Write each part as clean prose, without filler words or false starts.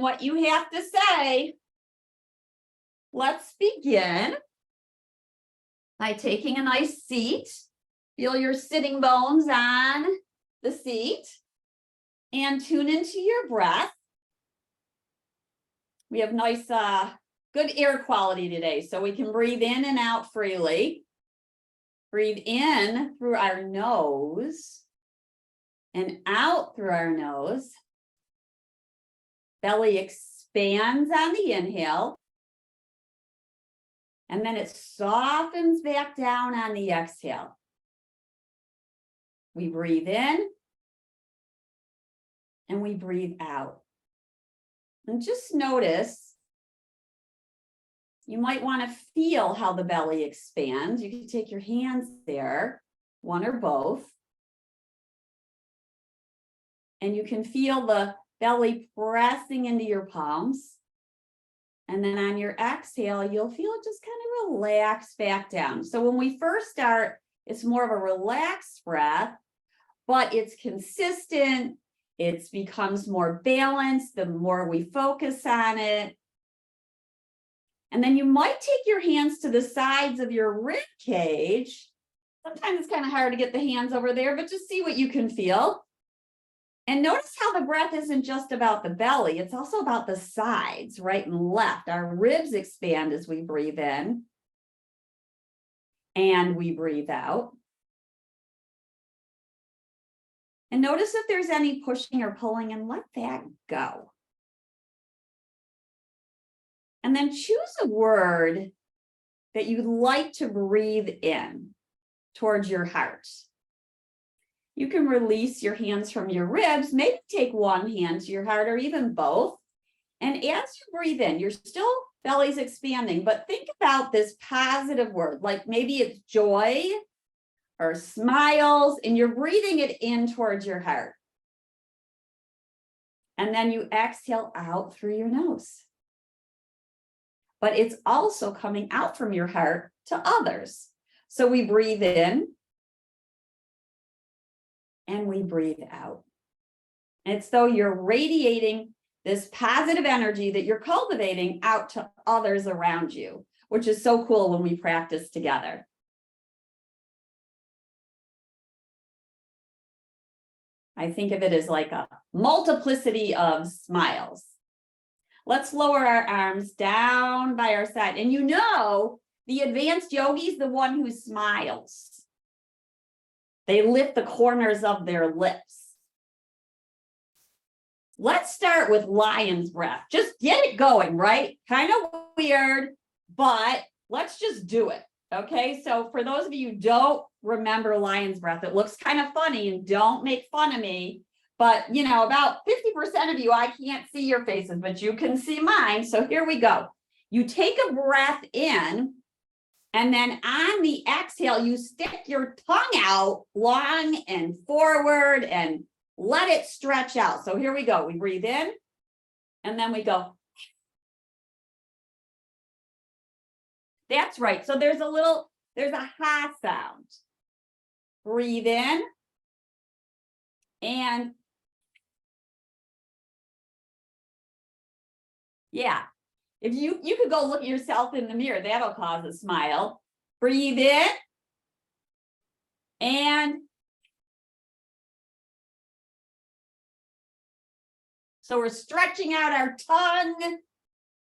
what you have to say. Let's begin by taking a nice seat. Feel your sitting bones on the seat and tune into your breath. We have nice, good air quality today, so we can breathe in and out freely. Breathe in through our nose and out through our nose. Belly expands on the inhale. And then it softens back down on the exhale. We breathe in and we breathe out. And just notice, you might want to feel how the belly expands. You can take your hands there, one or both. And you can feel the belly pressing into your palms. And then on your exhale, you'll feel it just kind of relax back down. So when we first start, it's more of a relaxed breath, but it's consistent. It becomes more balanced the more we focus on it. And then you might take your hands to the sides of your rib cage. Sometimes it's kind of hard to get the hands over there, but just see what you can feel. And notice how the breath isn't just about the belly, it's also about the sides, right and left. Our ribs expand as we breathe in and we breathe out. And notice if there's any pushing or pulling and let that go. And then choose a word that you'd like to breathe in towards your heart. You can release your hands from your ribs, maybe take one hand to your heart or even both. And as you breathe in, you're still belly's expanding, but think about this positive word, like maybe it's joy or smiles, and you're breathing it in towards your heart. And then you exhale out through your nose. But it's also coming out from your heart to others. So we breathe in. And we breathe out. It's though you're radiating this positive energy that you're cultivating out to others around you, which is so cool when we practice together. I think of it as like a multiplicity of smiles. Let's lower our arms down by our side. And you know, the advanced yogi is the one who smiles. They lift the corners of their lips. Let's start with lion's breath. Just get it going, right? Kind of weird, but let's just do it. Okay, so for those of you who don't remember lion's breath, it looks kind of funny, and don't make fun of me. But you know, about 50% of you, I can't see your faces, but you can see mine. So here we go. You take a breath in. And then on the exhale, you stick your tongue out long and forward and let it stretch out. So here we go. We breathe in and then we go. That's right. So there's a ha sound. Breathe in and yeah. If you could go look at yourself in the mirror, that'll cause a smile. Breathe in. And so we're stretching out our tongue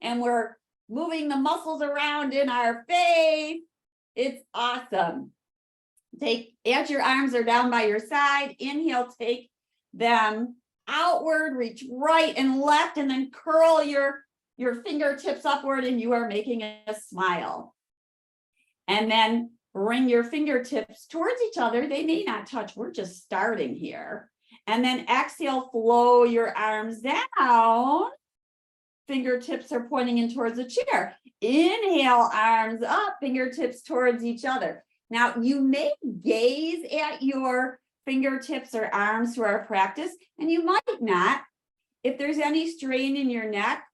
and we're moving the muscles around in our face. It's awesome. As your arms are down by your side, inhale, take them outward, reach right and left, and then curl your fingertips upward, and you are making a smile. And then bring your fingertips towards each other. They may not touch. We're just starting here. And then exhale, flow your arms down. Fingertips are pointing in towards the chair. Inhale, arms up, fingertips towards each other. Now, you may gaze at your fingertips or arms through our practice, and you might not. If there's any strain in your neck,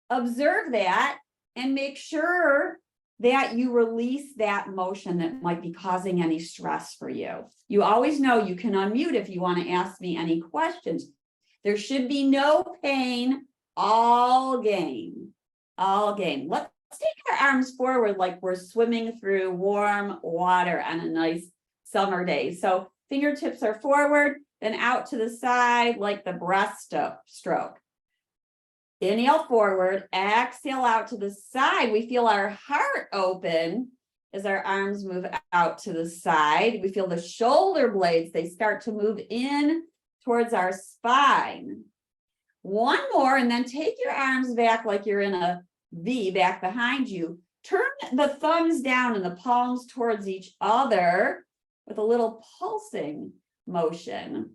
observe that and make sure that you release that motion that might be causing any stress for you. You always know you can unmute if you want to ask me any questions. There should be no pain, all gain, all gain. Let's take our arms forward like we're swimming through warm water on a nice summer day. So fingertips are forward, then out to the side like the breaststroke. Inhale forward, exhale out to the side. We feel our heart open as our arms move out to the side. We feel the shoulder blades, they start to move in towards our spine. One more, and then take your arms back like you're in a V back behind you. Turn the thumbs down and the palms towards each other with a little pulsing motion.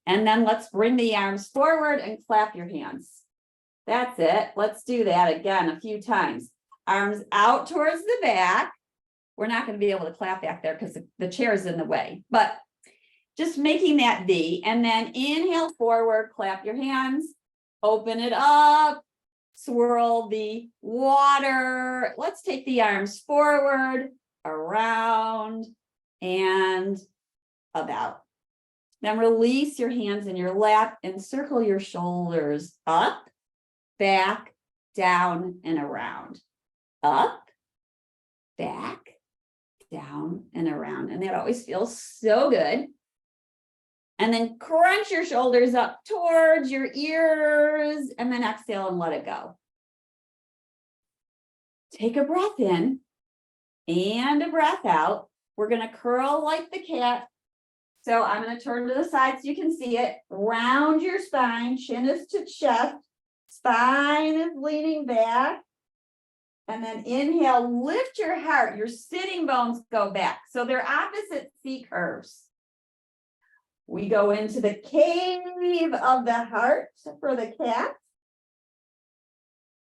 And then let's bring the arms forward and clap your hands. That's it. Let's do that again a few times. Arms out towards the back. We're not going to be able to clap back there because the chair is in the way, but just making that V. And then inhale forward, clap your hands, open it up, swirl the water. Let's take the arms forward, around, and about. Then release your hands in your lap and circle your shoulders up, back, down, and around. Up, back, down, and around. And that always feels so good. And then crunch your shoulders up towards your ears, and then exhale and let it go. Take a breath in and a breath out. We're going to curl like the cat. So I'm going to turn to the side so you can see it. Round your spine, chin is to chest, spine is leaning back. And then inhale, lift your heart, your sitting bones go back. So they're opposite C curves. We go into the cave of the heart for the cat.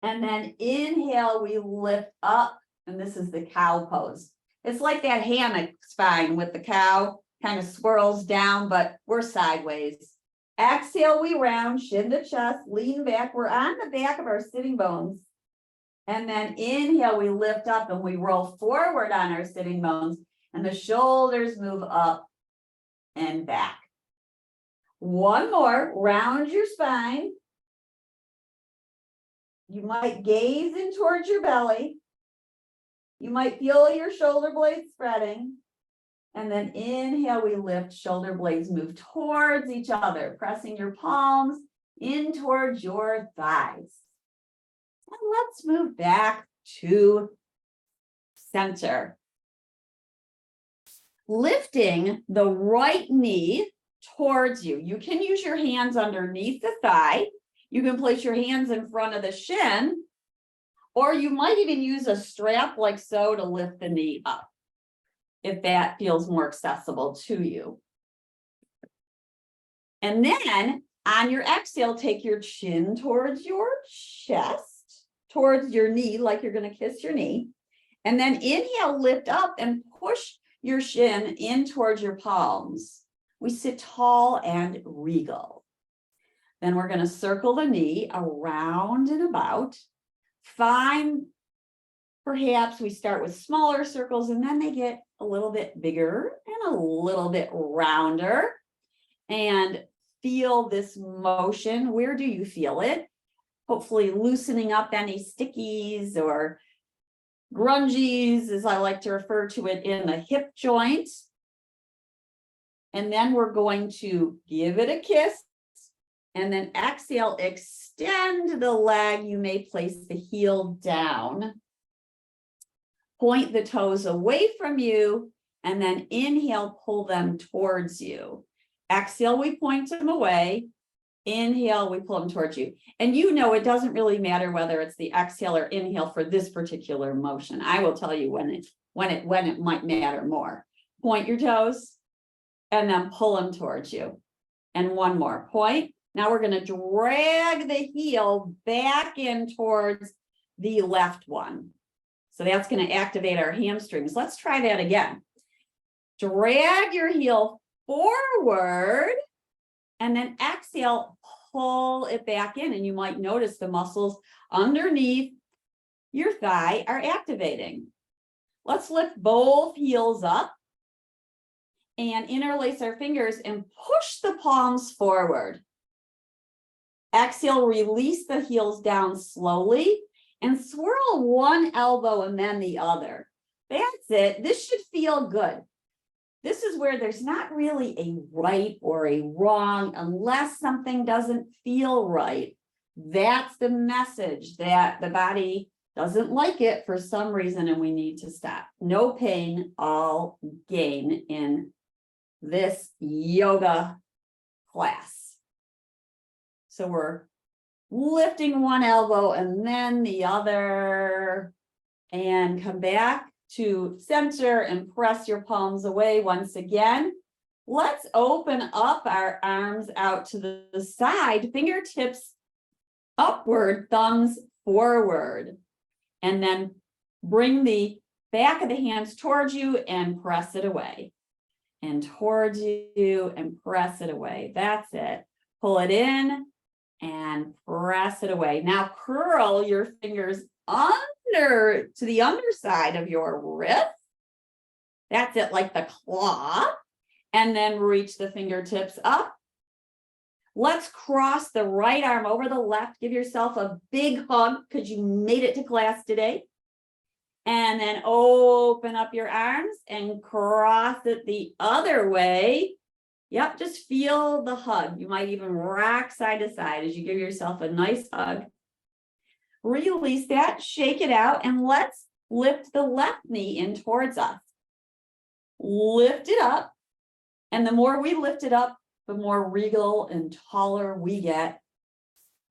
And then inhale, we lift up, and this is the cow pose. It's like that hammock spine with the cow, kind of swirls down, but we're sideways. Exhale, we round, shin to chest, lean back. We're on the back of our sitting bones. And then inhale, we lift up and we roll forward on our sitting bones, and the shoulders move up and back. One more, round your spine. You might gaze in towards your belly. You might feel your shoulder blades spreading. And then inhale, we lift, shoulder blades move towards each other, pressing your palms in towards your thighs. And let's move back to center. Lifting the right knee towards you. You can use your hands underneath the thigh. You can place your hands in front of the shin, or you might even use a strap like so to lift the knee up, if that feels more accessible to you. And then on your exhale, take your chin towards your chest, towards your knee, like you're going to kiss your knee. And then inhale, lift up and push your shin in towards your palms. We sit tall and regal. Then we're going to circle the knee around and about. Find, perhaps we start with smaller circles and then they get a little bit bigger and a little bit rounder. And feel this motion. Where do you feel it? Hopefully loosening up any stickies or grungies, as I like to refer to it, in the hip joint. And then we're going to give it a kiss. And then exhale, extend the leg. You may place the heel down. Point the toes away from you. And then inhale, pull them towards you. Exhale, we point them away. Inhale, we pull them towards you. And you know it doesn't really matter whether it's the exhale or inhale for this particular motion. I will tell you when it might matter more. Point your toes and then pull them towards you. And one more point. Now we're going to drag the heel back in towards the left one. So that's going to activate our hamstrings. Let's try that again. Drag your heel forward and then exhale, pull it back in. And you might notice the muscles underneath your thigh are activating. Let's lift both heels up and interlace our fingers and push the palms forward. Exhale, release the heels down slowly and swirl one elbow and then the other. That's it. This should feel good. This is where there's not really a right or a wrong unless something doesn't feel right. That's the message that the body doesn't like it for some reason and we need to stop. No pain, all gain in this yoga class. So we're lifting one elbow and then the other, and come back to center and press your palms away once again. Let's open up our arms out to the side, fingertips upward, thumbs forward, and then bring the back of the hands towards you and press it away, and towards you and press it away. That's it. Pull it in and press it away. Now curl your fingers under to the underside of your wrist. That's it, like the claw. And then reach the fingertips up. Let's cross the right arm over the left. Give yourself a big hug because you made it to class today. And then open up your arms and cross it the other way. Yep, just feel the hug. You might even rock side to side as you give yourself a nice hug. Release that, shake it out, and let's lift the left knee in towards us. Lift it up, and the more we lift it up, the more regal and taller we get.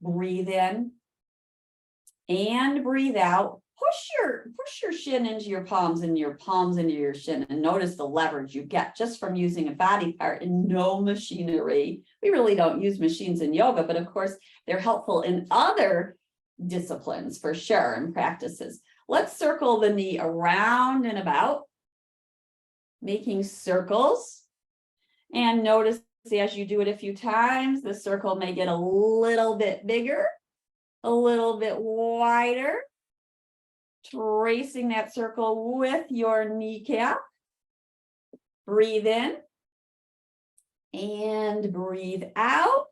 Breathe in and breathe out. Push your shin into your palms and your palms into your shin, and notice the leverage you get just from using a body part and no machinery. We really don't use machines in yoga, but of course they're helpful in other disciplines for sure and practices. Let's circle the knee around and about, making circles. And notice as you do it a few times, the circle may get a little bit bigger, a little bit wider. Tracing that circle with your kneecap. Breathe in and breathe out.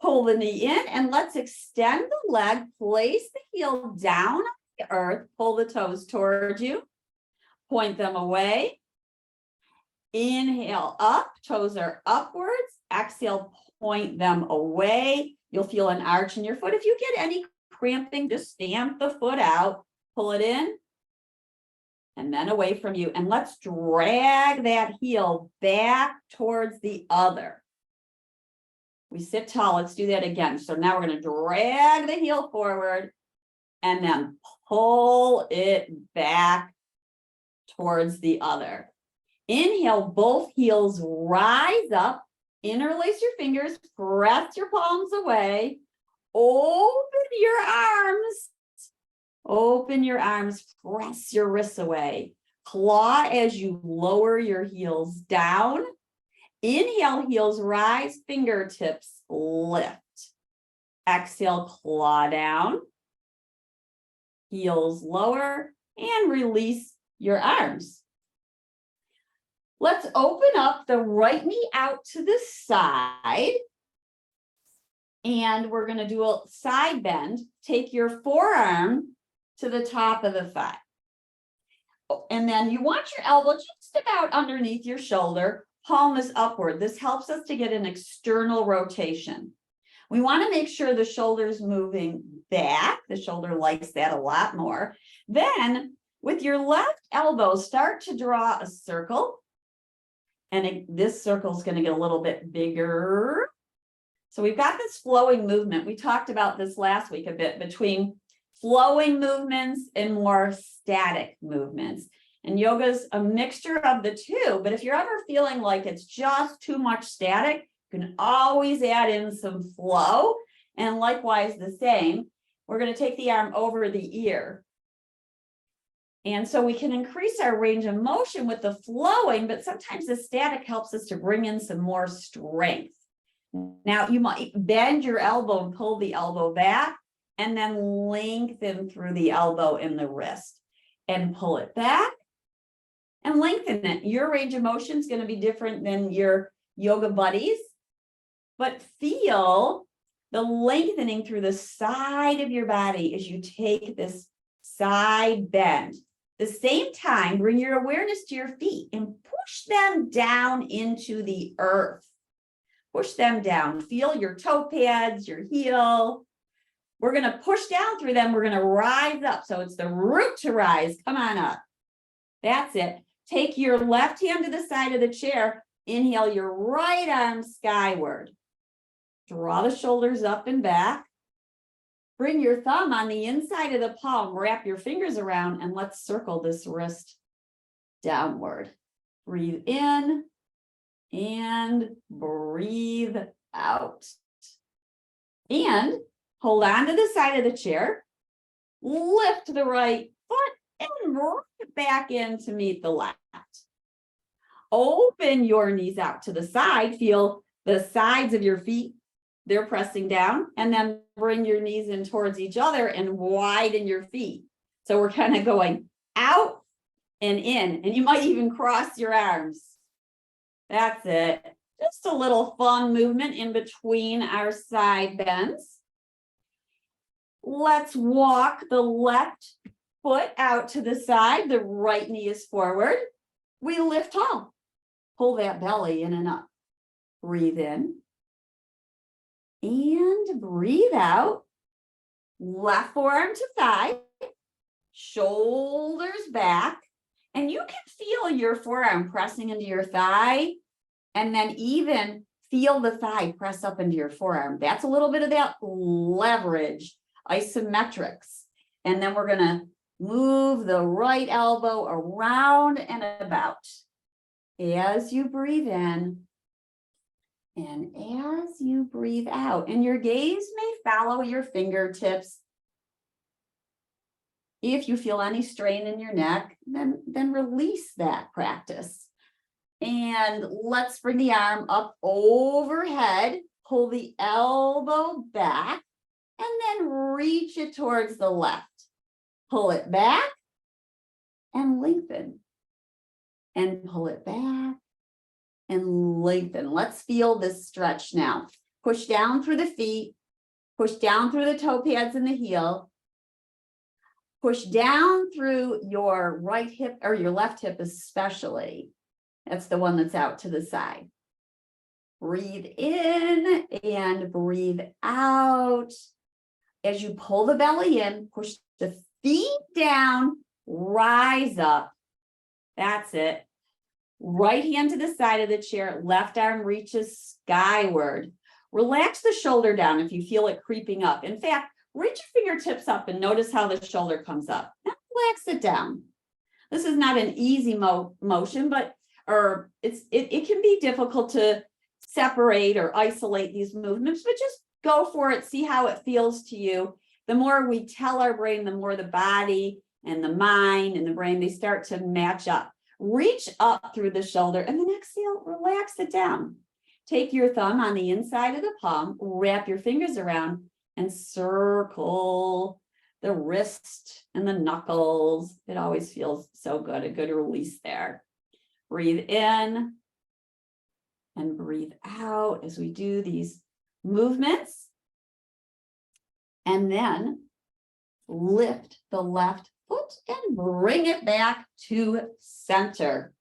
Pull the knee in and let's extend the leg. Place the heel down on the earth. Pull the toes towards you. Point them away. Inhale up. Toes are upwards. Exhale, point them away. You'll feel an arch in your foot. If you get any cramping, just stamp the foot out. Pull it in and then away from you. And let's drag that heel back towards the other. We sit tall. Let's do that again. So now we're going to drag the heel forward and then pull it back towards the other. Inhale, both heels rise up. Interlace your fingers. Press your palms away. Open your arms. Open your arms, press your wrists away. Claw as you lower your heels down. Inhale, heels rise, fingertips lift. Exhale, claw down. Heels lower and release your arms. Let's open up the right knee out to the side. And we're going to do a side bend. Take your forearm to the top of the thigh. And then you want your elbow just about underneath your shoulder, palm is upward. This helps us to get an external rotation. We want to make sure the shoulder's moving back. The shoulder likes that a lot more. Then with your left elbow, start to draw a circle. And this circle is going to get a little bit bigger. So we've got this flowing movement. We talked about this last week a bit between flowing movements and more static movements. And yoga's a mixture of the two, but if you're ever feeling like it's just too much static, you can always add in some flow. And likewise the same, we're going to take the arm over the ear. And so we can increase our range of motion with the flowing, but sometimes the static helps us to bring in some more strength. Now you might bend your elbow and pull the elbow back, and then lengthen through the elbow and the wrist and pull it back and lengthen it. Your range of motion is going to be different than your yoga buddies, but feel the lengthening through the side of your body as you take this side bend. At the same time, bring your awareness to your feet and push them down into the earth. Push them down. Feel your toe pads, your heel. We're going to push down through them. We're going to rise up. So it's the root to rise. Come on up. That's it. Take your left hand to the side of the chair. Inhale your right arm skyward. Draw the shoulders up and back. Bring your thumb on the inside of the palm. Wrap your fingers around and let's circle this wrist downward. Breathe in and breathe out. And hold on to the side of the chair. Lift the right foot and bring it back in to meet the left. Open your knees out to the side. Feel the sides of your feet. They're pressing down, and then bring your knees in towards each other and widen your feet. So we're kind of going out and in, and you might even cross your arms. That's it. Just a little fun movement in between our side bends. Let's walk the left foot out to the side. The right knee is forward. We lift tall. Pull that belly in and up. Breathe in. And breathe out. Left forearm to thigh. Shoulders back. And you can feel your forearm pressing into your thigh. And then even feel the thigh press up into your forearm. That's a little bit of that leverage, isometrics. And then we're going to move the right elbow around and about. As you breathe in and as you breathe out, and your gaze may follow your fingertips. If you feel any strain in your neck, then release that practice. And let's bring the arm up overhead, pull the elbow back, and then reach it towards the left. Pull it back and lengthen. And pull it back and lengthen. Let's feel this stretch now. Push down through the feet. Push down through the toe pads and the heel. Push down through your right hip or your left hip especially. That's the one that's out to the side. Breathe in and breathe out. As you pull the belly in, push the feet down, rise up. That's it. Right hand to the side of the chair, left arm reaches skyward. Relax the shoulder down if you feel it creeping up. In fact, reach your fingertips up and notice how the shoulder comes up. Now relax it down. This is not an easy motion, but it can be difficult to separate or isolate these movements, but just go for it. See how it feels to you. The more we tell our brain, the more the body and the mind and the brain, they start to match up. Reach up through the shoulder and then exhale, relax it down. Take your thumb on the inside of the palm, wrap your fingers around and circle the wrist and the knuckles. It always feels so good, a good release there. Breathe in and breathe out as we do these movements. And then lift the left foot and bring it back to center.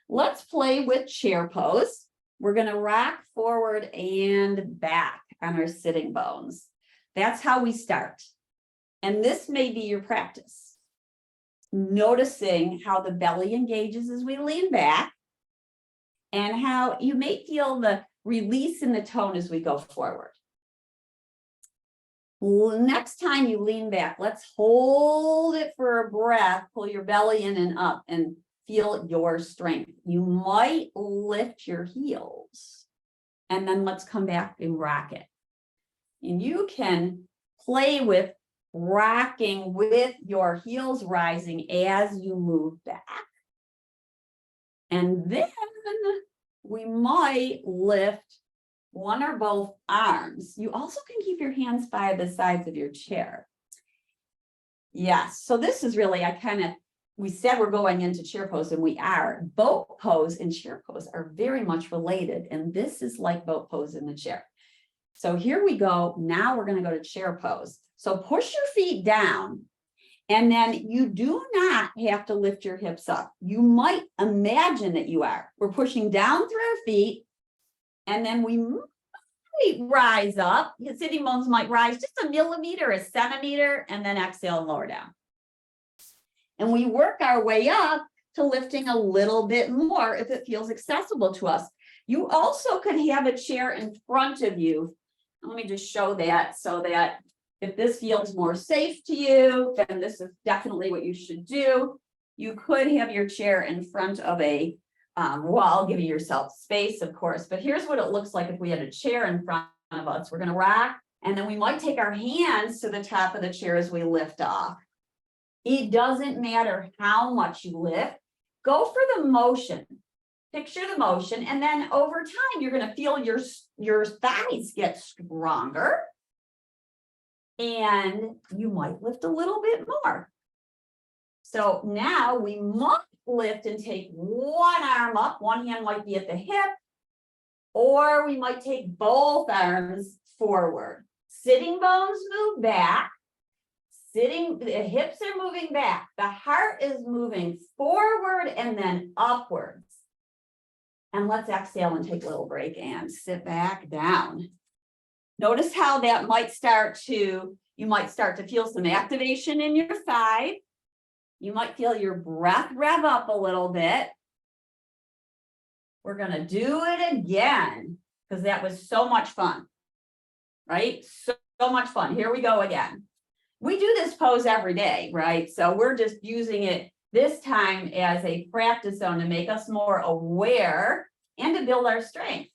Let's play with chair pose. We're going to rock forward and back on our sitting bones. That's how we start. And this may be your practice. Noticing how the belly engages as we lean back and how you may feel the release in the tone as we go forward. Next time you lean back, let's hold it for a breath. Pull your belly in and up and feel your strength. You might lift your heels and then let's come back and rock it. And you can play with rocking with your heels rising as you move back. And then we might lift one or both arms. You also can keep your hands by the sides of your chair. Yes, so this is really, we said we're going into chair pose and we are. Boat pose and chair pose are very much related. And this is like boat pose in the chair. So here we go. Now we're going to go to chair pose. So push your feet down. And then you do not have to lift your hips up. You might imagine that you are. We're pushing down through our feet. And then we might rise up. Your sitting bones might rise just a millimeter, a centimeter, and then exhale and lower down. And we work our way up to lifting a little bit more if it feels accessible to us. You also could have a chair in front of you. Let me just show that so that if this feels more safe to you, then this is definitely what you should do. You could have your chair in front of a wall, giving yourself space, of course. But here's what it looks like if we had a chair in front of us. We're going to rock, and then we might take our hands to the top of the chair as we lift off. It doesn't matter how much you lift. Go for the motion. Picture the motion, and then over time, you're going to feel your thighs get stronger. And you might lift a little bit more. So now we might lift and take one arm up. One hand might be at the hip, or we might take both arms forward. Sitting bones move back. The hips are moving back. The heart is moving forward and then upwards. And let's exhale and take a little break and sit back down. Notice how that might you might start to feel some activation in your thigh. You might feel your breath rev up a little bit. We're going to do it again because that was so much fun, right? So much fun. Here we go again. We do this pose every day, right? So we're just using it this time as a practice zone to make us more aware and to build our strength.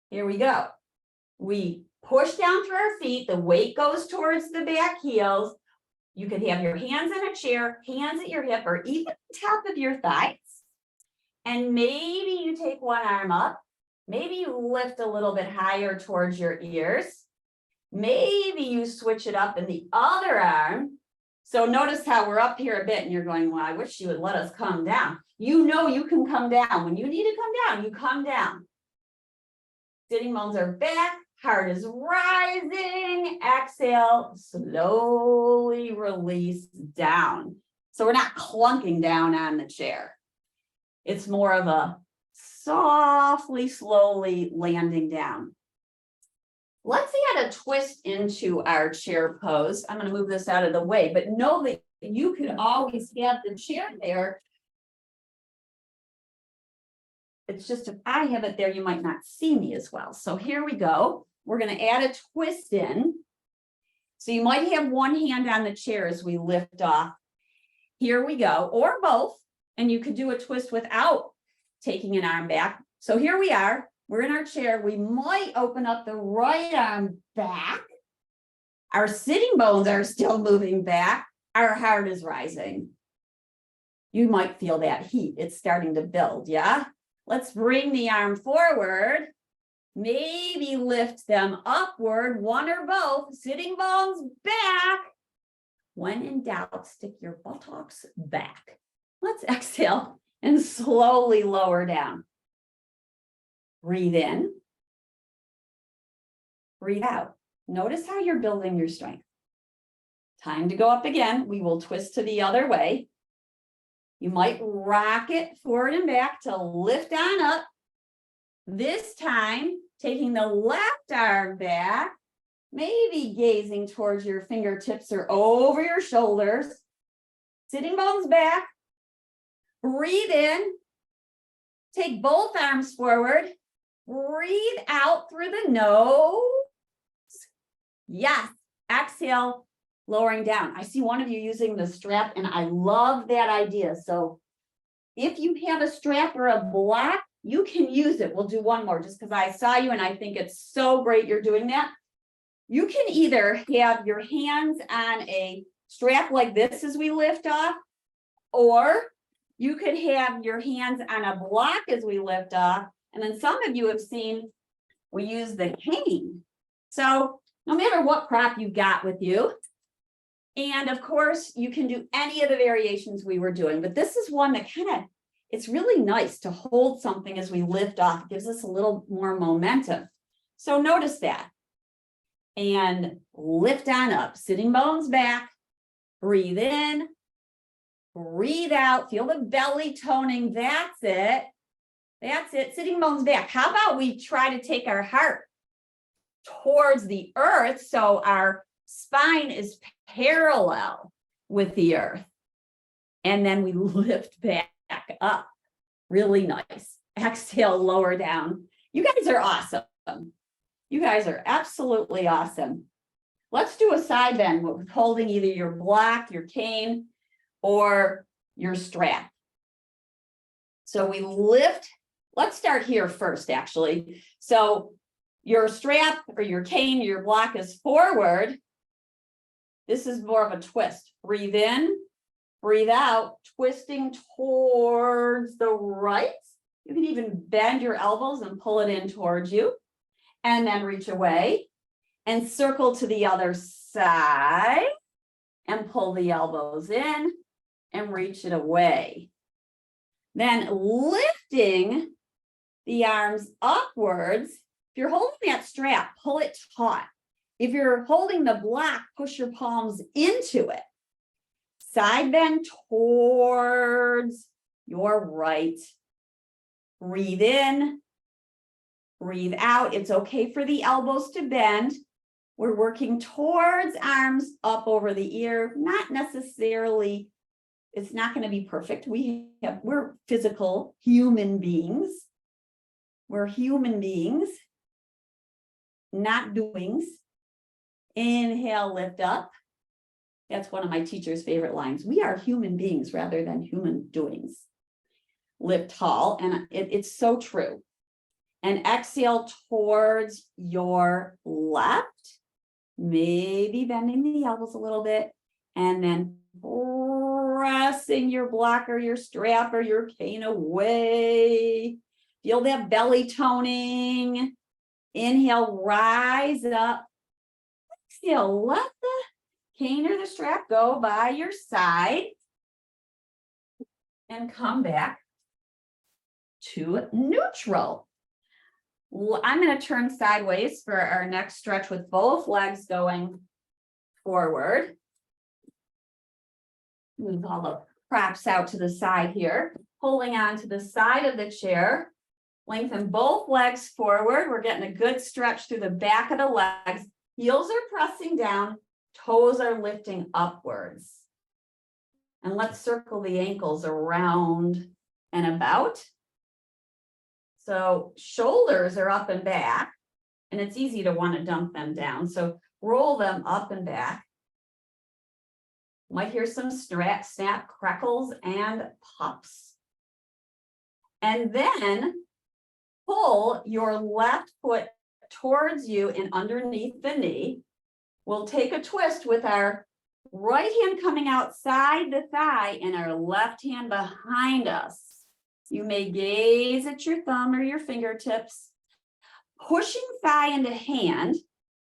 Here we go. We push down through our feet. The weight goes towards the back heels. You could have your hands in a chair, hands at your hip, or even top of your thighs. And maybe you take one arm up. Maybe you lift a little bit higher towards your ears. Maybe you switch it up in the other arm. So notice how we're up here a bit and you're going, well, I wish you would let us come down. You know you can come down. When you need to come down, you come down. Sitting bones are back. Heart is rising. Exhale, slowly release down. So we're not clunking down on the chair. It's more of a softly, slowly landing down. Let's add a twist into our chair pose. I'm going to move this out of the way, but know that you can always have the chair there. It's just if I have it there, you might not see me as well. So here we go. We're going to add a twist in. So you might have one hand on the chair as we lift off. Here we go, or both. And you could do a twist without taking an arm back. So here we are. We're in our chair. We might open up the right arm back. Our sitting bones are still moving back. Our heart is rising. You might feel that heat. It's starting to build, yeah? Let's bring the arm forward. Maybe lift them upward, one or both. Sitting bones back. When in doubt, stick your buttocks back. Let's exhale and slowly lower down. Breathe in. Breathe out. Notice how you're building your strength. Time to go up again. We will twist to the other way. You might rock it forward and back to lift on up. This time, taking the left arm back, maybe gazing towards your fingertips or over your shoulders. Sitting bones back. Breathe in. Take both arms forward. Breathe out through the nose. Yes. Exhale, lowering down. I see one of you using the strap, and I love that idea. So if you have a strap or a block, you can use it. We'll do one more just because I saw you and I think it's so great you're doing that. You can either have your hands on a strap like this as we lift off, or you could have your hands on a block as we lift off. And then some of you have seen we use the cane. So no matter what prop you got with you, and of course you can do any of the variations we were doing, but this is one that it's really nice to hold something as we lift off. It gives us a little more momentum. So notice that. and lift on up, sitting bones back, breathe in, breathe out, feel the belly toning, that's it. That's it, sitting bones back. How about we try to take our heart towards the earth so our spine is parallel with the earth. And then we lift back up, really nice. Exhale, lower down. You guys are awesome. You guys are absolutely awesome. Let's do a side bend with holding either your block, your cane, or your strap. So we lift. Let's start here first, actually. So your strap or your cane, your block is forward. This is more of a twist. Breathe in, breathe out, twisting towards the right. You can even bend your elbows and pull it in towards you. And then reach away and circle to the other side and pull the elbows in and reach it away. Then lifting the arms upwards. If you're holding that strap, pull it taut. If you're holding the block, push your palms into it. Side bend towards your right. Breathe in. Breathe out. It's okay for the elbows to bend. We're working towards arms up over the ear. Not necessarily, it's not going to be perfect. We're physical human beings. We're human beings, not doings. Inhale, lift up. That's one of my teacher's favorite lines. We are human beings rather than human doings. Lift tall, and it's so true. And exhale towards your left, maybe bending the elbows a little bit, and then pressing your block or your strap or your cane away. Feel that belly toning. Inhale, rise up. Exhale, let the cane or the strap go by your side and come back to neutral. I'm going to turn sideways for our next stretch with both legs going forward. Move all the props out to the side here, pulling onto the side of the chair. Lengthen both legs forward. We're getting a good stretch through the back of the legs. Heels are pressing down, toes are lifting upwards. And let's circle the ankles around and about. So shoulders are up and back, and it's easy to want to dump them down. So roll them up and back. Might hear some snap, crackles, and pops. And then pull your left foot towards you and underneath the knee. We'll take a twist with our right hand coming outside the thigh and our left hand behind us. You may gaze at your thumb or your fingertips, pushing thigh into hand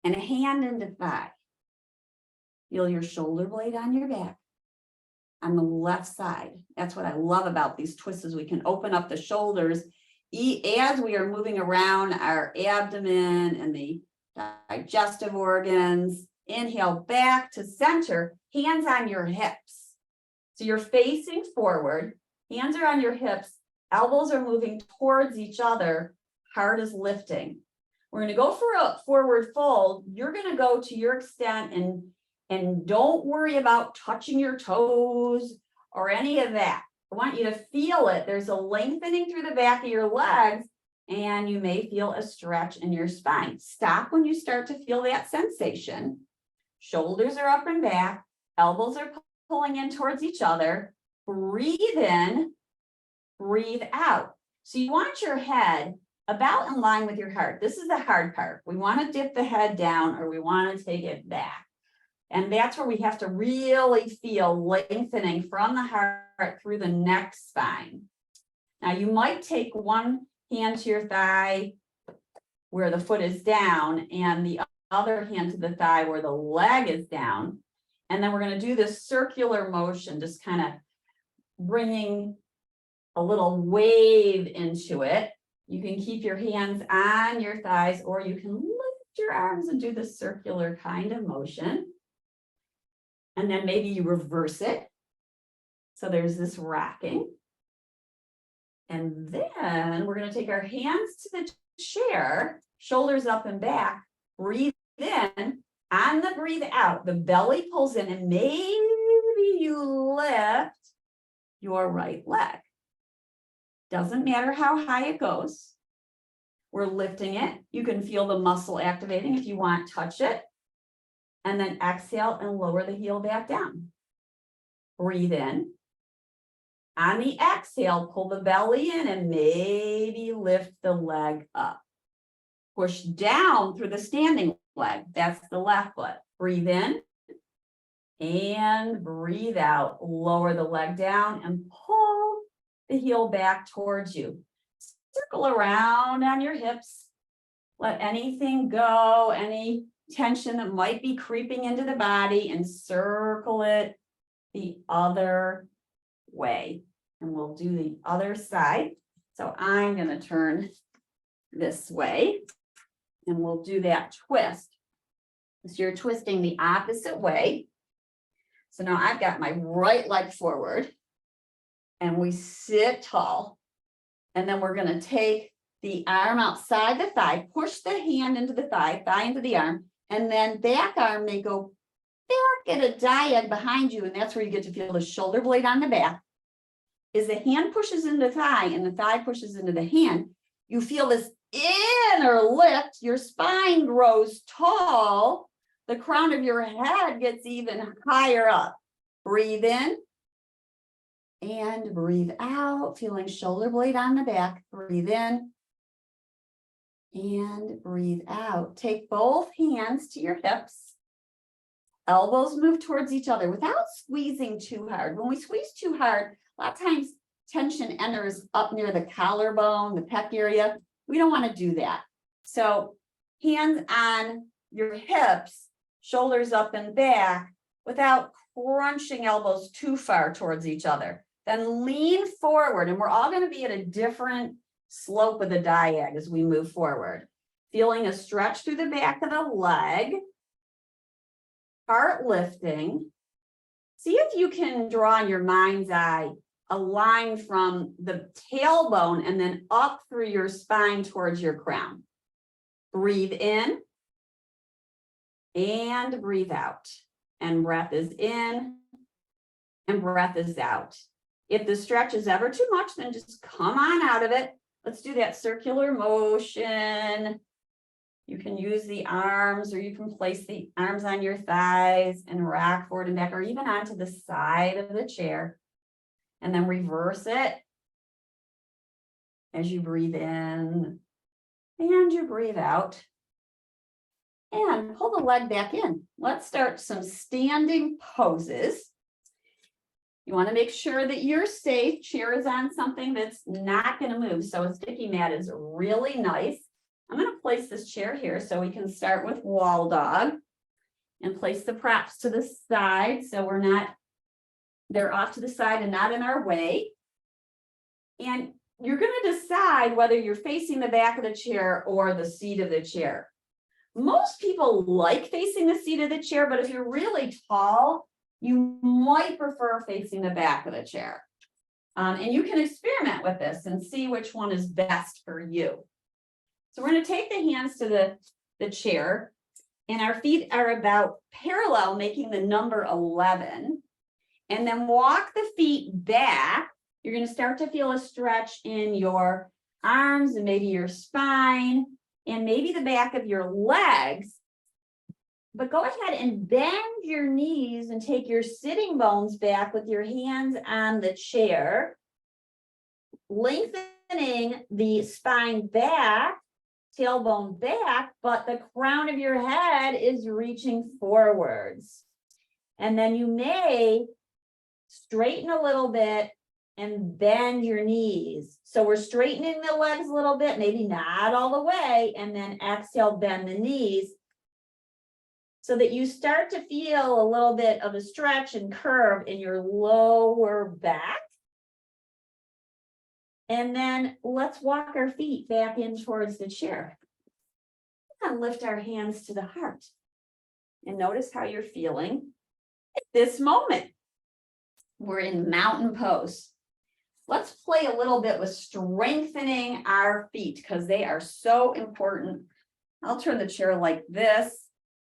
and a hand into thigh. Feel your shoulder blade on your back on the left side. That's what I love about these twists is we can open up the shoulders as we are moving around our abdomen and the digestive organs. Inhale back to center, hands on your hips. So you're facing forward, hands are on your hips, elbows are moving towards each other, heart is lifting. We're going to go for a forward fold. You're going to go to your extent and don't worry about touching your toes or any of that. I want you to feel it. There's a lengthening through the back of your legs, and you may feel a stretch in your spine. Stop when you start to feel that sensation. Shoulders are up and back, elbows are pulling in towards each other. Breathe in, breathe out. So you want your head about in line with your heart. This is the hard part. We want to dip the head down or we want to take it back. And that's where we have to really feel lengthening from the heart through the neck spine. Now you might take one hand to your thigh where the foot is down and the other hand to the thigh where the leg is down. And then we're going to do this circular motion, just kind of bringing a little wave into it. You can keep your hands on your thighs or you can lift your arms and do the circular kind of motion. And then maybe you reverse it. So there's this rocking. And then we're going to take our hands to the chair, shoulders up and back, breathe in. On the breathe out, the belly pulls in, and maybe you lift your right leg. Doesn't matter how high it goes. We're lifting it. You can feel the muscle activating if you want, touch it. And then exhale and lower the heel back down. Breathe in. On the exhale, pull the belly in and maybe lift the leg up. Push down through the standing leg. That's the left foot. Breathe in and breathe out. Lower the leg down and pull the heel back towards you. Circle around on your hips. Let anything go, any tension that might be creeping into the body, and circle it the other way. And we'll do the other side. So I'm going to turn this way and we'll do that twist. So you're twisting the opposite way. So now I've got my right leg forward and we sit tall. And then we're going to take the arm outside the thigh, push the hand into the thigh, thigh into the arm, and then back arm may go back at a diag behind you. And that's where you get to feel the shoulder blade on the back. As the hand pushes into the thigh and the thigh pushes into the hand, you feel this inner lift, your spine grows tall, the crown of your head gets even higher up. Breathe in and breathe out, feeling shoulder blade on the back. Breathe in and breathe out. Take both hands to your hips. Elbows move towards each other without squeezing too hard. When we squeeze too hard, a lot of times tension enters up near the collarbone, the pec area. We don't want to do that. So hands on your hips, shoulders up and back without crunching elbows too far towards each other. Then lean forward, and we're all going to be at a different slope of the diag as we move forward. Feeling a stretch through the back of the leg, heart lifting. See if you can draw in your mind's eye a line from the tailbone and then up through your spine towards your crown. Breathe in and breathe out. And breath is in and breath is out. If the stretch is ever too much, then just come on out of it. Let's do that circular motion. You can use the arms, or you can place the arms on your thighs and rock forward and back, or even onto the side of the chair. And then reverse it as you breathe in and you breathe out. And pull the leg back in. Let's start some standing poses. You want to make sure that you're safe. Chair is on something that's not going to move. So a sticky mat is really nice. I'm going to place this chair here so we can start with wall dog and place the props to the side so they're off to the side and not in our way. And you're going to decide whether you're facing the back of the chair or the seat of the chair. Most people like facing the seat of the chair, but if you're really tall, you might prefer facing the back of the chair. And you can experiment with this and see which one is best for you. So we're going to take the hands to the chair, and our feet are about parallel, making the number 11. And then walk the feet back. You're going to start to feel a stretch in your arms and maybe your spine and maybe the back of your legs. But go ahead and bend your knees and take your sitting bones back with your hands on the chair, lengthening the spine back, tailbone back, but the crown of your head is reaching forwards. And then you may straighten a little bit and bend your knees. So we're straightening the legs a little bit, maybe not all the way, and then exhale, bend the knees so that you start to feel a little bit of a stretch and curve in your lower back. And then let's walk our feet back in towards the chair. And lift our hands to the heart. And notice how you're feeling at this moment. We're in mountain pose. Let's play a little bit with strengthening our feet because they are so important. I'll turn the chair like this.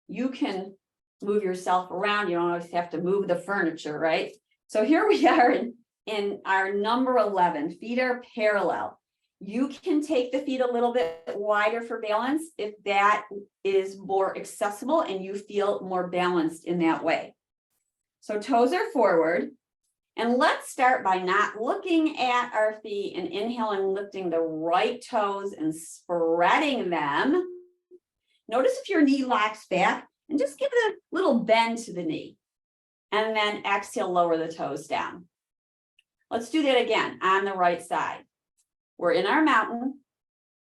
You can move yourself around. You don't always have to move the furniture, right? So here we are in our number 11, feet are parallel. You can take the feet a little bit wider for balance if that is more accessible and you feel more balanced in that way. So toes are forward. And let's start by not looking at our feet and inhaling, lifting the right toes and spreading them. Notice if your knee locks back and just give it a little bend to the knee. And then exhale, lower the toes down. Let's do that again on the right side. We're in our mountain.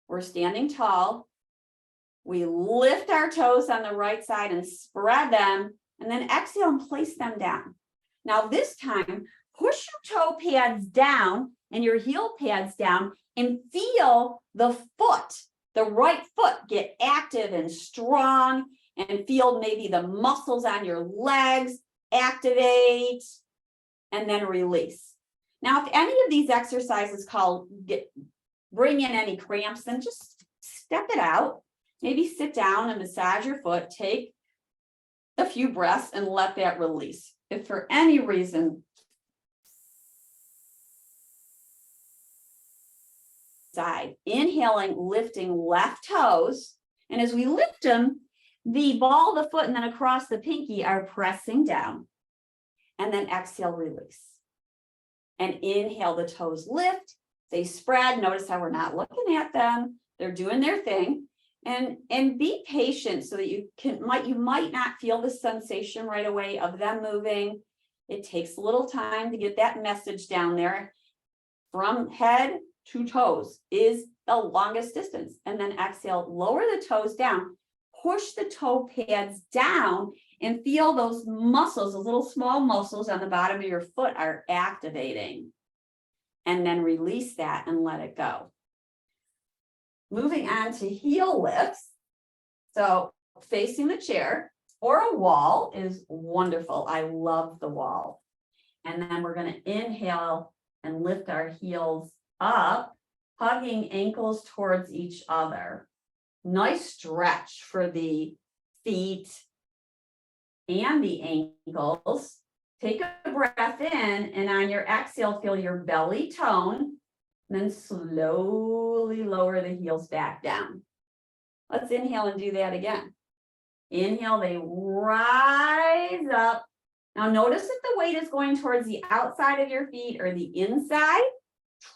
We're standing tall. We lift our toes on the right side and spread them, and then exhale and place them down. Now this time, push your toe pads down and your heel pads down and feel the foot, the right foot, get active and strong, and feel maybe the muscles on your legs activate, and then release. Now, if any of these exercises bring in any cramps, then just step it out. Maybe sit down and massage your foot, take a few breaths and let that release. If for any reason, side, inhaling, lifting left toes, and as we lift them, the ball of the foot and then across the pinky are pressing down, and then exhale, release. And inhale, the toes lift, they spread. Notice how we're not looking at them. They're doing their thing. And be patient so that you might not feel the sensation right away of them moving. It takes a little time to get that message down there. From head to toes is the longest distance. And then exhale, lower the toes down, push the toe pads down, and feel those muscles, those little small muscles on the bottom of your foot are activating. And then release that and let it go. Moving on to heel lifts. So facing the chair or a wall is wonderful. I love the wall. And then we're going to inhale and lift our heels up, hugging ankles towards each other. Nice stretch for the feet and the ankles. Take a breath in, and on your exhale, feel your belly tone, and then slowly lower the heels back down. Let's inhale and do that again. Inhale, they rise up. Now notice if the weight is going towards the outside of your feet or the inside.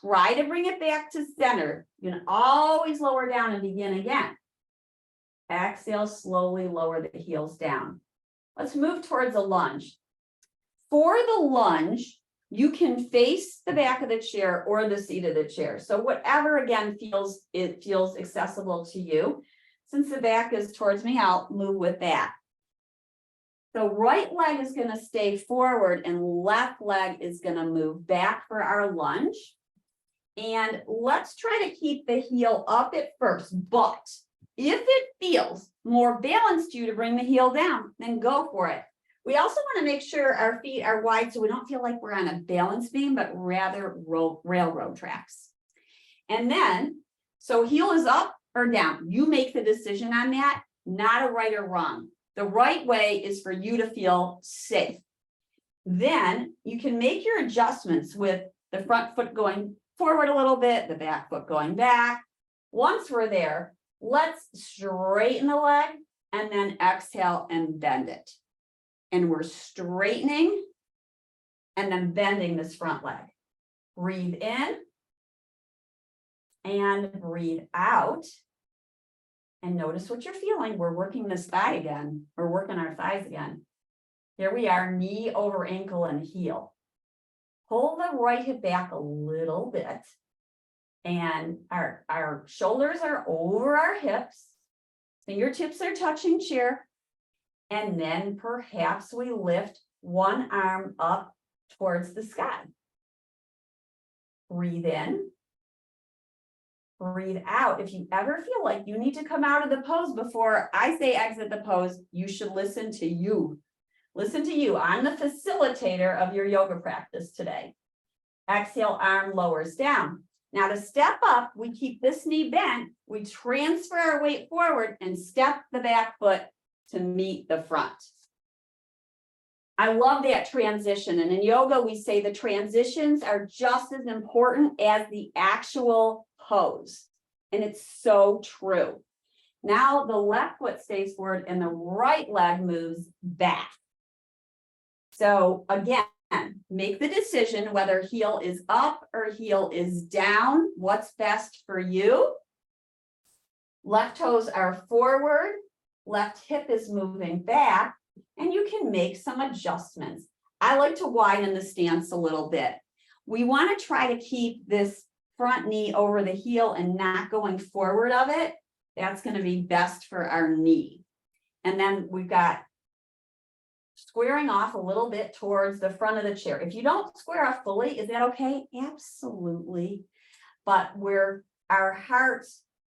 Try to bring it back to center. You can always lower down and begin again. Exhale, slowly lower the heels down. Let's move towards a lunge. For the lunge, you can face the back of the chair or the seat of the chair. So whatever, again, feels accessible to you. Since the back is towards me, I'll move with that. So right leg is going to stay forward and left leg is going to move back for our lunge. And let's try to keep the heel up at first, but if it feels more balanced to you to bring the heel down, then go for it. We also want to make sure our feet are wide so we don't feel like we're on a balance beam, but rather railroad tracks. And then, so heel is up or down. You make the decision on that, not a right or wrong. The right way is for you to feel safe. Then you can make your adjustments with the front foot going forward a little bit, the back foot going back. Once we're there, let's straighten the leg and then exhale and bend it. And we're straightening and then bending this front leg. Breathe in and breathe out. And notice what you're feeling. We're working this thigh again. We're working our thighs again. Here we are, knee over ankle and heel. Pull the right hip back a little bit. And our shoulders are over our hips. Fingertips are touching chair. And then perhaps we lift one arm up towards the sky. Breathe in. breathe out. If you ever feel like you need to come out of the pose before I say exit the pose, you should listen to you. Listen to you. I'm the facilitator of your yoga practice today. Exhale, arm lowers down. Now to step up, we keep this knee bent. We transfer our weight forward and step the back foot to meet the front. I love that transition. And in yoga, we say the transitions are just as important as the actual pose. And it's so true. Now the left foot stays forward and the right leg moves back. So again, make the decision whether heel is up or heel is down. What's best for you? Left toes are forward, left hip is moving back, and you can make some adjustments. I like to widen the stance a little bit. We want to try to keep this front knee over the heel and not going forward of it. That's going to be best for our knee. And then we've got squaring off a little bit towards the front of the chair. If you don't square off fully, is that okay? Absolutely. But where our heart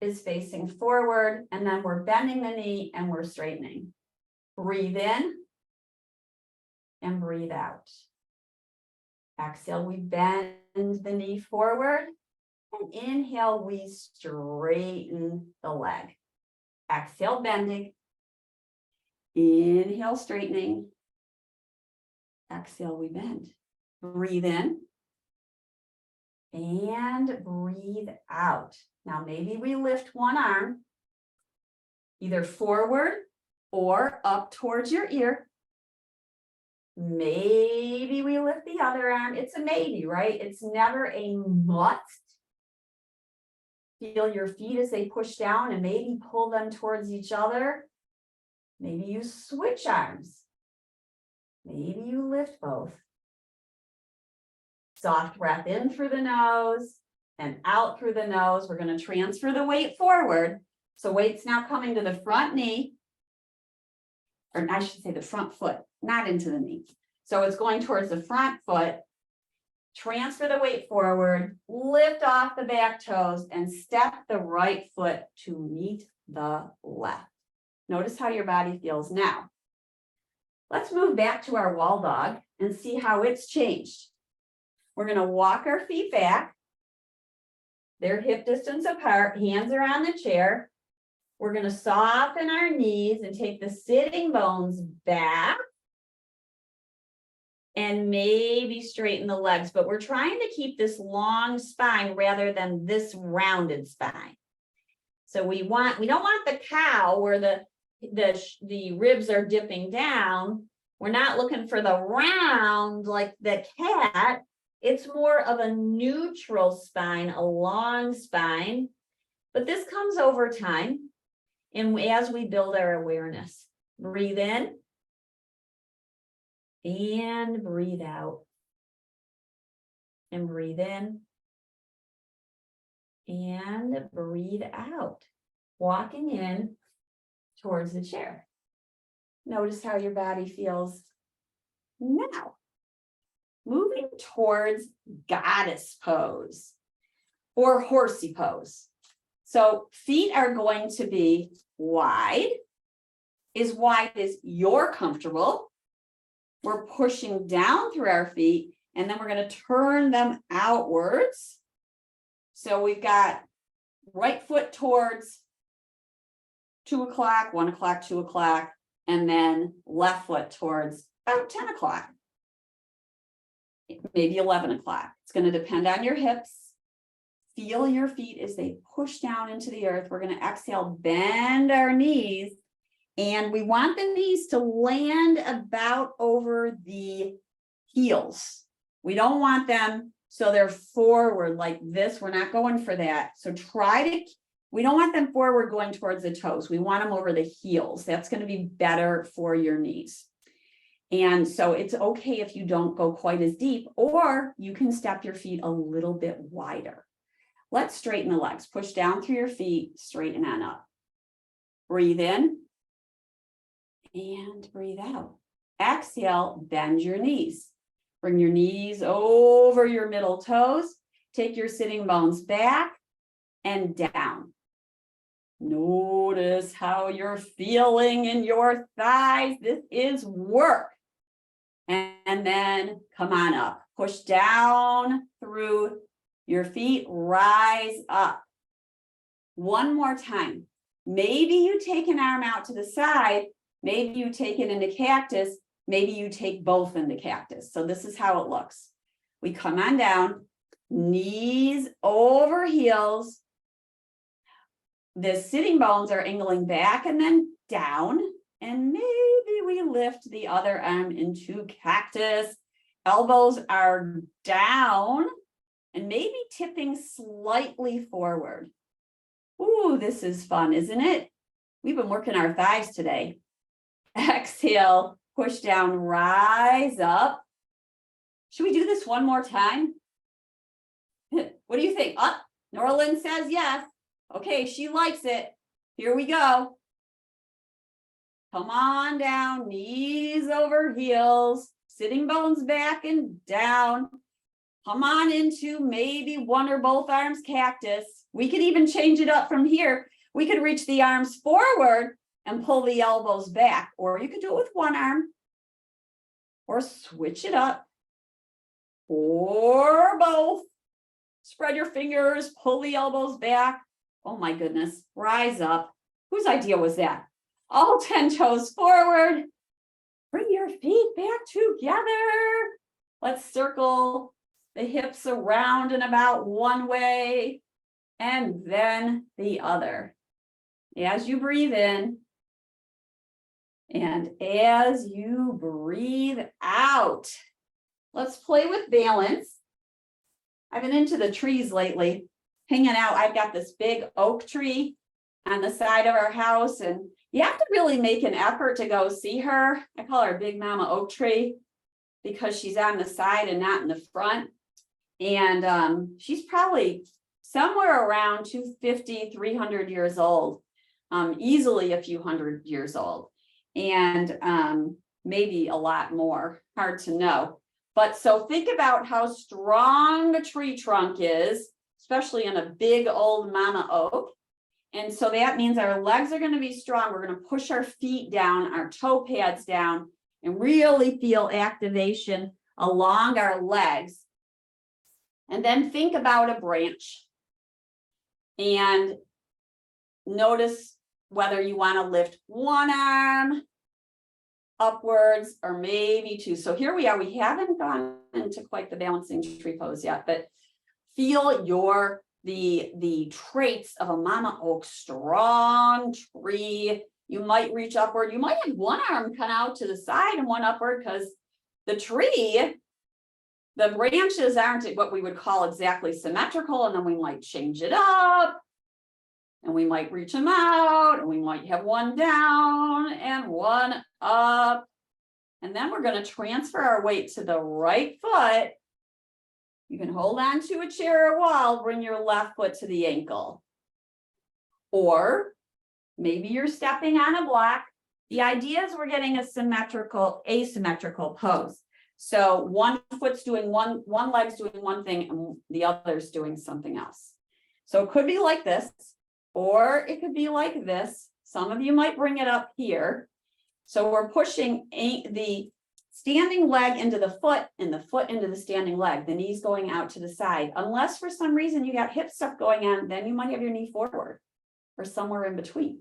is facing forward, and then we're bending the knee and we're straightening. Breathe in and breathe out. Exhale, we bend the knee forward, and inhale, we straighten the leg. Exhale, bending. Inhale, straightening. Exhale, we bend. Breathe in and breathe out. Now, maybe we lift one arm either forward or up towards your ear. Maybe we lift the other arm. It's a maybe, right? It's never a must. Feel your feet as they push down and maybe pull them towards each other. Maybe you switch arms. Maybe you lift both. Soft breath in through the nose and out through the nose. We're going to transfer the weight forward. So weight's now coming to the front knee, or I should say the front foot, not into the knee. So it's going towards the front foot. Transfer the weight forward, lift off the back toes, and step the right foot to meet the left. Notice how your body feels now. Let's move back to our wall dog and see how it's changed. We're going to walk our feet back. They're hip distance apart, hands are on the chair. We're going to soften our knees and take the sitting bones back. And maybe straighten the legs, but we're trying to keep this long spine rather than this rounded spine. So we don't want the cow where the ribs are dipping down. We're not looking for the round like the cat. It's more of a neutral spine, a long spine, but this comes over time and as we build our awareness. Breathe in. And breathe out. And breathe in. And breathe out. Walking in towards the chair. Notice how your body feels now. Moving towards goddess pose or horsey pose. So feet are going to be wide as you're comfortable. We're pushing down through our feet, and then we're going to turn them outwards. So we've got right foot towards 2 o'clock, 1 o'clock, 2 o'clock, and then left foot towards about 10 o'clock, maybe 11 o'clock. It's going to depend on your hips. Feel your feet as they push down into the earth. We're going to exhale, bend our knees. And we want the knees to land about over the heels. We don't want them so they're forward like this. We're not going for that. So we don't want them forward going towards the toes. We want them over the heels. That's going to be better for your knees. And so it's okay if you don't go quite as deep, or you can step your feet a little bit wider. Let's straighten the legs. Push down through your feet, straighten on up. Breathe in. And breathe out. Exhale, bend your knees. Bring your knees over your middle toes. Take your sitting bones back. and down. Notice how you're feeling in your thighs. This is work. And then come on up. Push down through your feet. Rise up. One more time. Maybe you take an arm out to the side. Maybe you take it into cactus. Maybe you take both into cactus. So this is how it looks. We come on down. Knees over heels. The sitting bones are angling back and then down. And maybe we lift the other arm into cactus. Elbows are down and maybe tipping slightly forward. Ooh, this is fun, isn't it? We've been working our thighs today. Exhale, push down, rise up. Should we do this one more time? What do you think? Up. Norlin says yes. Okay, she likes it. Here we go. Come on down, knees over heels, sitting bones back and down. Come on into maybe one or both arms cactus. We could even change it up from here. We could reach the arms forward and pull the elbows back, or you could do it with one arm, or switch it up, or both. Spread your fingers, pull the elbows back. Oh my goodness, rise up. Whose idea was that? All 10 toes forward. Bring your feet back together. Let's circle the hips around and about one way and then the other. As you breathe in and as you breathe out. Let's play with balance. I've been into the trees lately, hanging out. I've got this big oak tree on the side of our house, and you have to really make an effort to go see her. I call her Big Mama Oak Tree because she's on the side and not in the front. And she's probably somewhere around 250, 300 years old, easily a few hundred years old, and maybe a lot more, hard to know. But so think about how strong the tree trunk is, especially in a big old mama oak. And so that means our legs are going to be strong. We're going to push our feet down, our toe pads down, and really feel activation along our legs. And then think about a branch and notice whether you want to lift one arm upwards or maybe two. So here we are. We haven't gone into quite the balancing tree pose yet, but feel the traits of a mama oak, strong tree. You might reach upward. You might have one arm come out to the side and one upward because the tree, the branches aren't what we would call exactly symmetrical, and then we might change it up and we might reach them out and we might have one down and one up. And then we're going to transfer our weight to the right foot. You can hold on to a chair or wall, bring your left foot to the ankle. Or maybe you're stepping on a block. The idea is we're getting a asymmetrical pose. So one foot's doing one leg's doing one thing and the other's doing something else. So it could be like this, or it could be like this. Some of you might bring it up here. So we're pushing the standing leg into the foot and the foot into the standing leg, the knees going out to the side. Unless for some reason you got hip stuff going on, then you might have your knee forward or somewhere in between.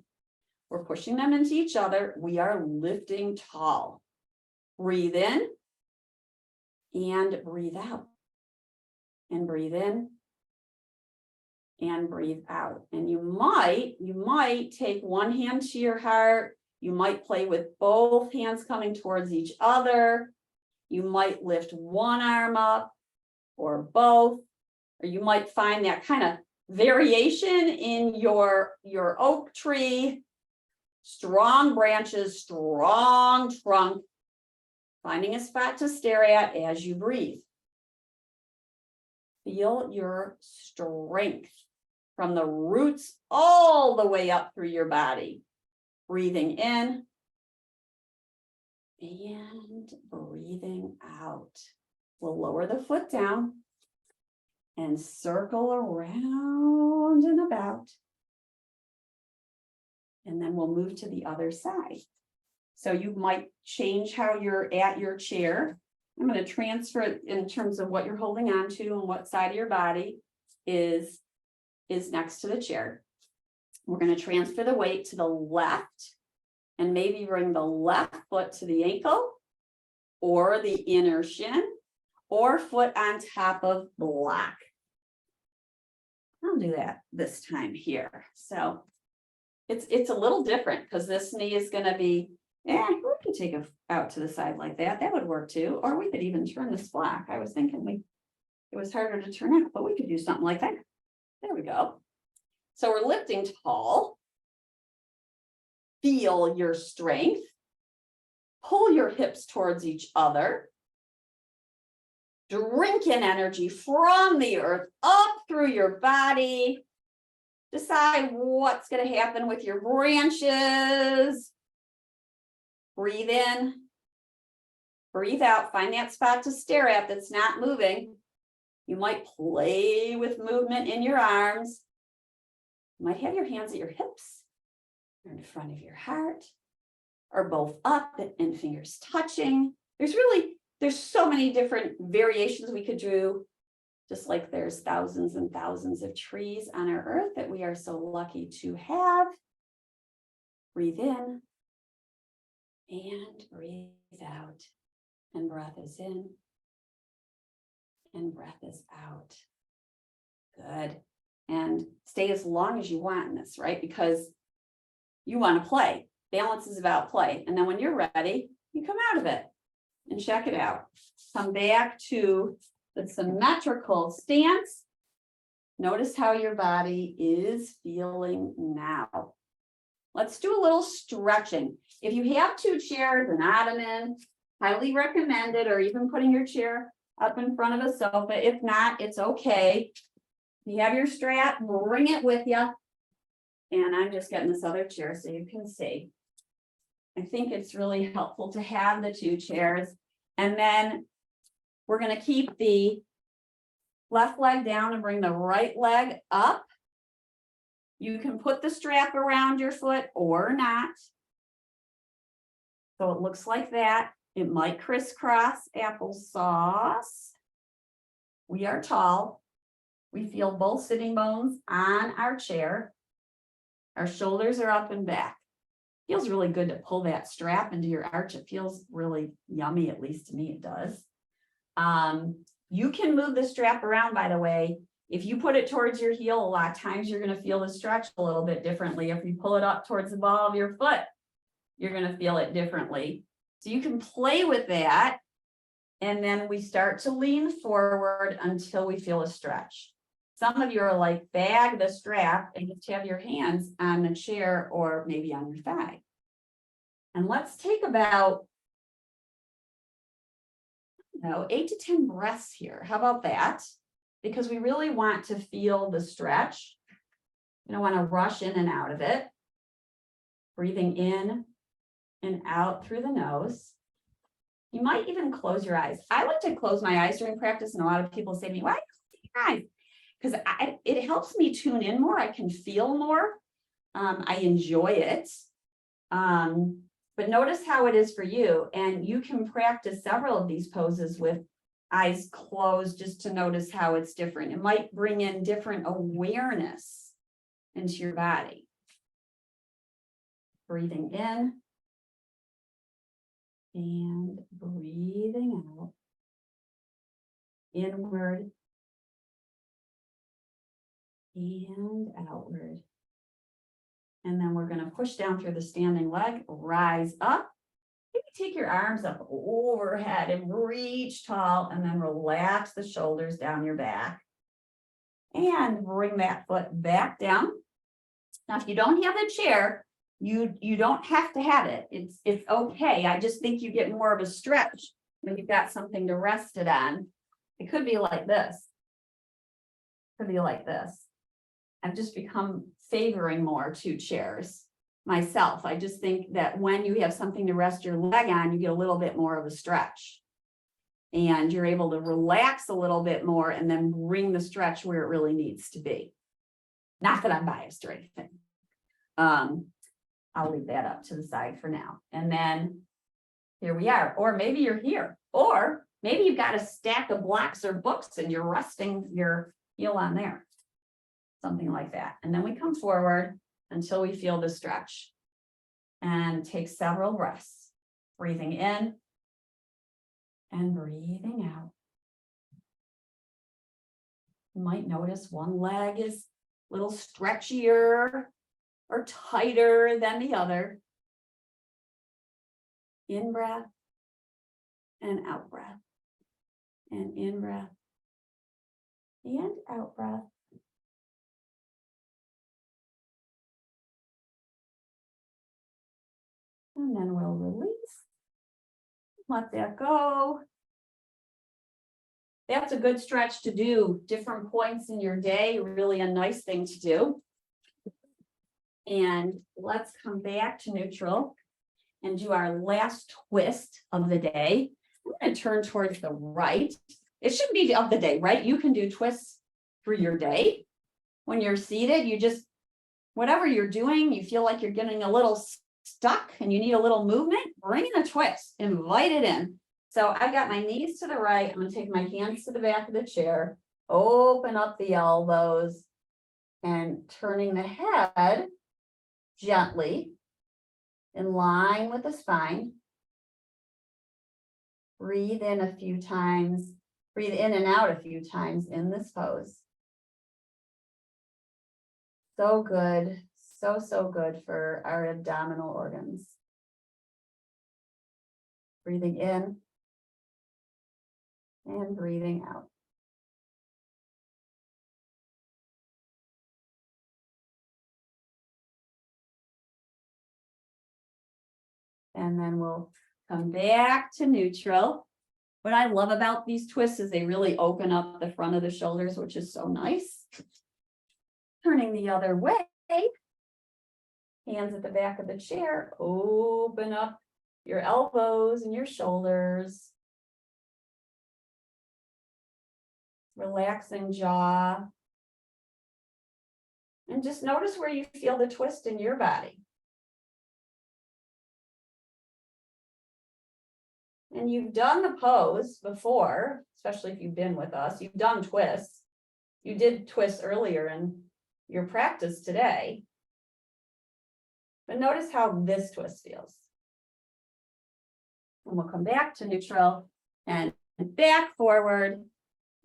We're pushing them into each other. We are lifting tall. Breathe in and breathe out. And breathe in and breathe out. And you might take one hand to your heart. You might play with both hands coming towards each other. You might lift one arm up or both, or you might find that kind of variation in your oak tree. Strong branches, strong trunk, finding a spot to stare at as you breathe. Feel your strength from the roots all the way up through your body. Breathing in and breathing out. We'll lower the foot down and circle around and about. And then we'll move to the other side. So you might change how you're at your chair. I'm going to transfer it in terms of what you're holding on to and what side of your body is next to the chair. We're going to transfer the weight to the left and maybe bring the left foot to the ankle or the inner shin or foot on top of block. I'll do that this time here. So it's a little different because this knee is going to be, we could take it out to the side like that. That would work too. Or we could even turn this block. I was thinking it was harder to turn out, but we could do something like that. There we go. So we're lifting tall. Feel your strength. Pull your hips towards each other. Drink in energy from the earth up through your body. Decide what's going to happen with your branches. Breathe in. Breathe out. Find that spot to stare at that's not moving. You might play with movement in your arms. You might have your hands at your hips or in front of your heart, or both up and fingers touching. There's so many different variations we could do, just like there's thousands and thousands of trees on our earth that we are so lucky to have. Breathe in and breathe out. And breath is in and breath is out. Good. And stay as long as you want in this, right? Because you want to play. Balance is about play. And then when you're ready, you come out of it and check it out. Come back to the symmetrical stance. Notice how your body is feeling now. Let's do a little stretching. If you have two chairs, an ottoman, highly recommended, or even putting your chair up in front of a sofa. If not, it's okay. You have your strap, bring it with you. And I'm just getting this other chair so you can see. I think it's really helpful to have the two chairs. And then we're going to keep the left leg down and bring the right leg up. You can put the strap around your foot or not. So it looks like that. It might crisscross applesauce. We are tall. We feel both sitting bones on our chair. Our shoulders are up and back. Feels really good to pull that strap into your arch. It feels really yummy, at least to me it does. You can move the strap around, by the way. If you put it towards your heel, a lot of times you're going to feel the stretch a little bit differently. If you pull it up towards the ball of your foot, you're going to feel it differently. So you can play with that. And then we start to lean forward until we feel a stretch. Some of you are like, bag the strap and just have your hands on the chair or maybe on your thigh. And let's take about 8 to 10 breaths here. How about that? Because we really want to feel the stretch. You don't want to rush in and out of it. Breathing in and out through the nose. You might even close your eyes. I like to close my eyes during practice, and a lot of people say to me, why do you close your eyes? Because it helps me tune in more. I can feel more. I enjoy it. But notice how it is for you. And you can practice several of these poses with eyes closed just to notice how it's different. It might bring in different awareness into your body. Breathing in and breathing out. Inward and outward. And then we're going to push down through the standing leg, rise up. Maybe take your arms up overhead and reach tall, and then relax the shoulders down your back. And bring that foot back down. Now, if you don't have a chair, you don't have to have it. It's okay. I just think you get more of a stretch when you've got something to rest it on. It could be like this. It could be like this. I've just become favoring more two chairs myself. I just think that when you have something to rest your leg on, you get a little bit more of a stretch. and you're able to relax a little bit more and then bring the stretch where it really needs to be. Not that I'm biased or anything. I'll leave that up to the side for now. And then here we are, or maybe you're here, or maybe you've got a stack of blocks or books and you're resting your heel on there. Something like that. And then we come forward until we feel the stretch and take several breaths, breathing in and breathing out. You might notice one leg is a little stretchier or tighter than the other. In breath and out breath. And in breath and out breath. And then we'll release. Let that go. That's a good stretch to do. Different points in your day, really a nice thing to do. And let's come back to neutral and do our last twist of the day. I'm going to turn towards the right. It shouldn't be of the day, right? You can do twists through your day. When you're seated, you just, whatever you're doing, you feel like you're getting a little stuck and you need a little movement, bring in a twist, invite it in. So I've got my knees to the right. I'm going to take my hands to the back of the chair, open up the elbows and turning the head gently in line with the spine. Breathe in a few times, breathe in and out a few times in this pose. So good, so good for our abdominal organs. Breathing in and breathing out. And then we'll come back to neutral. What I love about these twists is they really open up the front of the shoulders, which is so nice. Turning the other way. Hands at the back of the chair. Open up your elbows and your shoulders. Relaxing jaw. And just notice where you feel the twist in your body. And you've done the pose before, especially if you've been with us. You've done twists. You did twists earlier in your practice today. But notice how this twist feels. And we'll come back to neutral and back forward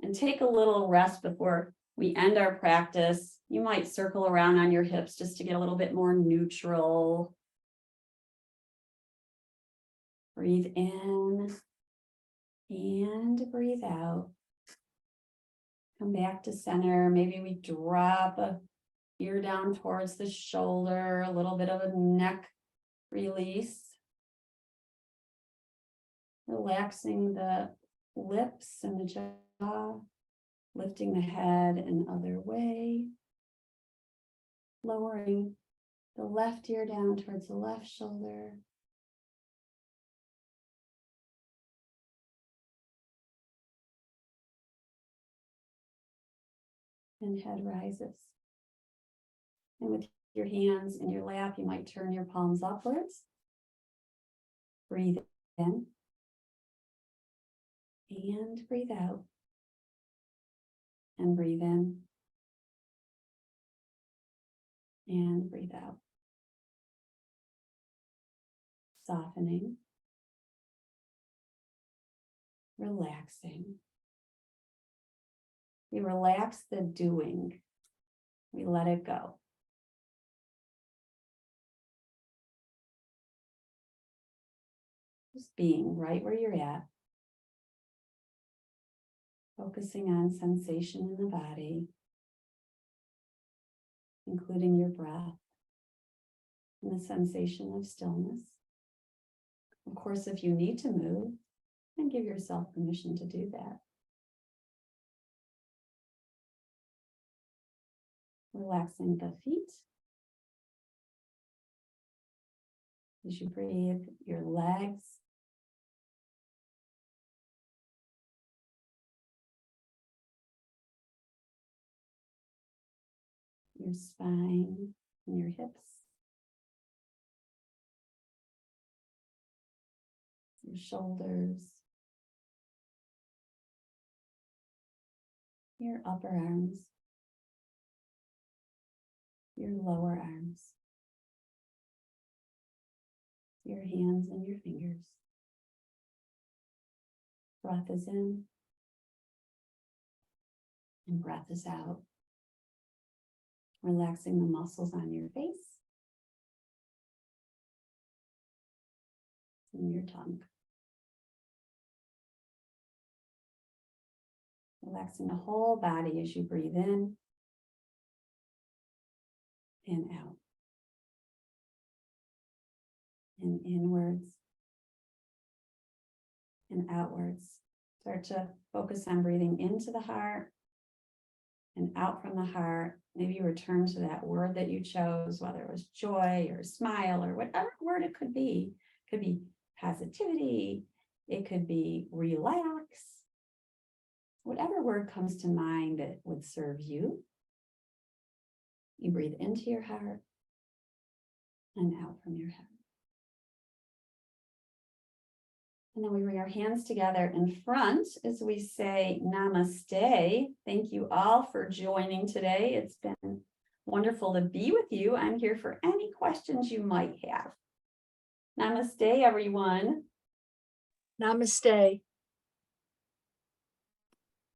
and take a little rest before we end our practice. You might circle around on your hips just to get a little bit more neutral. Breathe in and breathe out. Come back to center. Maybe we drop a ear down towards the shoulder, a little bit of a neck release. Relaxing the lips and the jaw, lifting the head and other way. Lowering the left ear down towards the left shoulder. And head rises. And with your hands in your lap, you might turn your palms upwards. Breathe in. And breathe out. And breathe in. And breathe out. Softening. Relaxing. We relax the doing. We let it go. Just being right where you're at. Focusing on sensation in the body, including your breath and the sensation of stillness. Of course, if you need to move, then give yourself permission to do that. Relaxing the feet. As you breathe, your legs. your spine and your hips, your shoulders, your upper arms, your lower arms, your hands and your fingers. Breath is in and breath is out. Relaxing the muscles on your face and your tongue. Relaxing the whole body as you breathe in and out. And inwards and outwards. Start to focus on breathing into the heart and out from the heart. Maybe return to that word that you chose, whether it was joy or smile or whatever word it could be. It could be positivity. It could be relax. Whatever word comes to mind that would serve you. You breathe into your heart and out from your head. And then we bring our hands together in front as we say namaste. Thank you all for joining today. It's been wonderful to be with you. I'm here for any questions you might have. Namaste, everyone. Namaste.